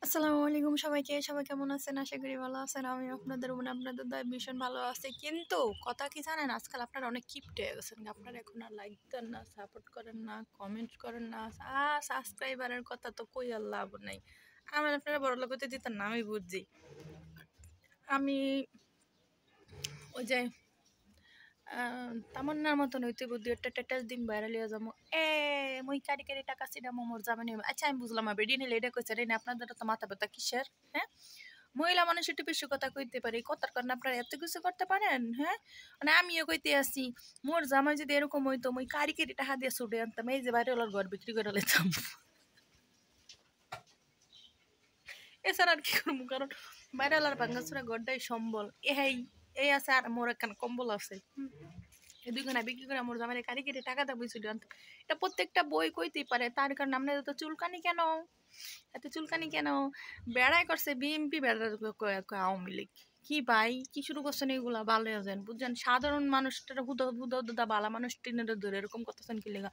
আসসালামু আলাইকুম সবাইকে। সবাই কেমন আছেন? আশা করি ভালো আছেন। আমি আপনাদের দয়ায় ভীষণ ভালো আছি। কিন্তু কথা কি জানেন? আজকাল আপনারা অনেক কিপটে হয়ে গেছেন। আপনারা এখন আর লাইক দেন না, সাপোর্ট করেন না, কমেন্ট করেন না। সাবস্ক্রাইবারের কথা তো কই আর লাভ নাই। আমার আপনারা বড়লোক হতে দিতেন না, আমি বুঝছি। আমি ওই যে তামান্নার মতন হইতে বুদ্ধি একটা স্ট্যাটাস দিম ভাইরাল হয়ে যাবো। মুই কারি কারি টাকা ছিড়ামো মোর জামাই। আচ্ছা আমি বুঝলাম বেডি নিলে এটা কইছে রে, আপনাদের তো মাথা ব্যথা কিসের? হ্যাঁ, মহিলা মানুষ একটু বেশি কথা কইতে পারে, কথার কারণে আপনারা এত কিছু করতে পারেন? হ্যাঁ, মানে আমিও কইতে আসি মোর জামাই যদি এরকম হইতো মুই কারি কারি টাকা দিয়ে ছুটে আনতাম, এই যে ভাইরাল ঘর বিক্রি করে লেতাম। এছাড়া আর কি করবো, কারণ ভাইরাল আর ভাঙ্গাচুরা ঘরটাই সম্বল। এই আছে আর মোর একখান কম্বল আছে। এই দুইখানা বিক্রি করে আমার জামাইরে কারি কেটে টাকা দেবো ছুটি আনতে। এটা প্রত্যেকটা বই কইতেই পারে। তার কারণে আপনার এত চুলকানি কেন? এত চুলকানি কেন? বেড়াই করছে বিএমপি, বেড়ার আওয়ামী লীগ। কি ভাই কি শুরু করছেন এগুলা? ভালো আছেন বুঝছেন? সাধারণ মানুষটা হুদা বালা মানুষ টিনের ধরে এরকম করতেছেন কি লেগা?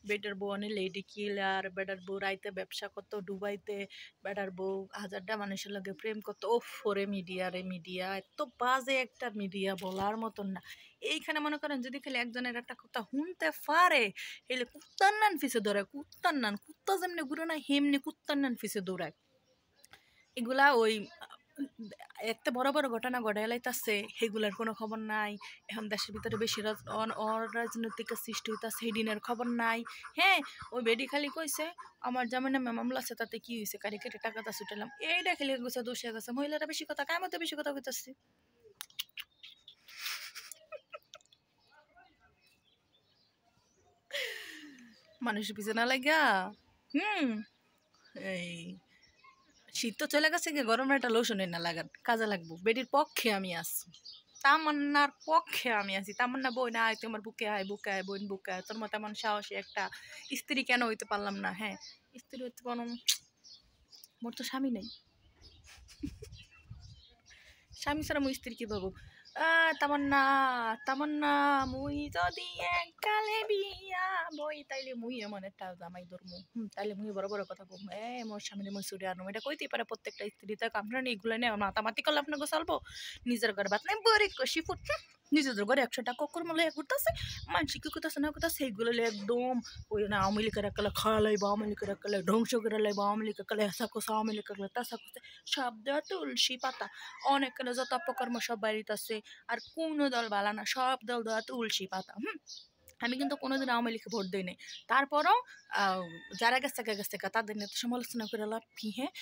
বেটার বউ অনেক লেডি কিলার, বেটার বউ রাইতে ব্যবসা করতো ডুবাইতে, বেটার বউ হাজারটা মানুষের লগে প্রেম করতো। ওফ ওরে মিডিয়া, রে মিডিয়া এত বাজে একটা মিডিয়া বলার মতন না। এইখানে মনে করেন যদি খালি একজনের একটা কথা শুনতে পারে, এলে কুত্তার নান ফিসে দৌড়ায়, কুত্তার নান, কুত্তা যেমনি ঘুরে না হেমনি কুত্তার নান ফিসে দৌড়ায়। এগুলা ওই একটা বড় বড় ঘটনা ঘটায় লাইতাছে, সেগুলার কোনো খবর নাই। এখন দেশের ভিতরে বেশি অরাজনৈতিক সৃষ্টি হইতাছে, সেই দিনের খবর নাই। হ্যাঁ, ওই বেডি খালি কইছে আমার জামাই নামে মামলা আছে, তাতে কি হয়েছে, কারি কেটে টাকাটা ছুটালাম, এইটা খালি গেছে দোষে গেছে। মহিলারা বেশি কথা কার মতো বেশি কথা কইতাছে। মানুষের পিছনে না লাগা। হুম, এই শীত তো চলে গেছে, গিয়ে গরমের একটা লোশন না লাগান, কাজে লাগবো। বেডির পক্ষে আমি আছি, তামান্নার পক্ষে আমি আছি। তামান্না বই না আয়, তোমার বুকে আয়, বুকে আয়, বোন বুকে আয়। তোর মতো এমন সাহসী একটা স্ত্রী কেন হইতে পারলাম না? হ্যাঁ, স্ত্রী হইতে পারলাম, মোর তো স্বামী নেই। স্বামী ছাড়া মুই স্ত্রী কি পাবো? তামান্না, তামান্না, মুই যদি এককালে বিয়া বই, তাইলে মুই এমন একটা জামাই ধরমু। তাইলে মুই বড় বড় কথা কম, মোর স্বামীর মুই ছুটে আনো, এটা কইতেই পারে প্রত্যেকটা স্ত্রী। তাকে আপনারা এগুলো নেই মাতামাতি করলে আপনাকে চলবো? নিজের ঘরে বাত নাই বরে কষি ফুট, নিজেদের ঘরে 100টা কক্কর মলে ঘুরতেছে, মানুষ কি করতেছে না করতেছে সেইগুলো একদম ওই না। আওয়ামী লীগের একালে খাওয়া লাইব, আওয়ামী লীগের একালে ধ্বংস করে লাইব, আওয়ামী লীগ একালে এসা কোসা, আওয়ামী লীগ একালে তাসা কোসা, সব দেওয়া তুলসী পাতা। অনেক যত অপকর্ম সব বাড়িতেছে। আর কোনো দল বালা না, সব দল দেওয়া তুলসী পাতা। আমি কিন্তু কোনোদিন আওয়ামী লীগকে ভোট দিই নাই। তারপরও যারা গেছে তাদের নিয়ে সমালোচনা করে লাভ কি? হ্যাঁ,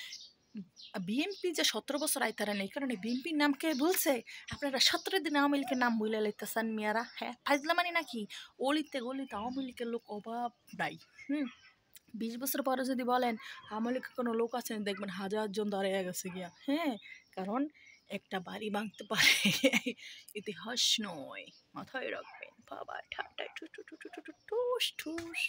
বিএনপি যে 17 বছর আইতারা নেই, কারণ বিএনপির নাম কে বলছে? আপনারা 17 দিন আওয়ামী লীগের নাম বইলে লাইতেছেন মিয়ারা। হ্যাঁ, ফাইজলামানি নাকি? অলিতে গলিতে আওয়ামী লীগের লোক অভাব নাই। 20 বছর পরে যদি বলেন আওয়ামী লীগের কোনো লোক আছেন, দেখবেন 1000 জন দাঁড়িয়ে গেছে গিয়া। হ্যাঁ, কারণ একটা বাড়ি ভাঙতে পারে ইতিহাস নয়, মাথায় রাখবেন বাবা। ঠান্ডায় ঠুস ঠুস ঠুস ঠুস ঠুস।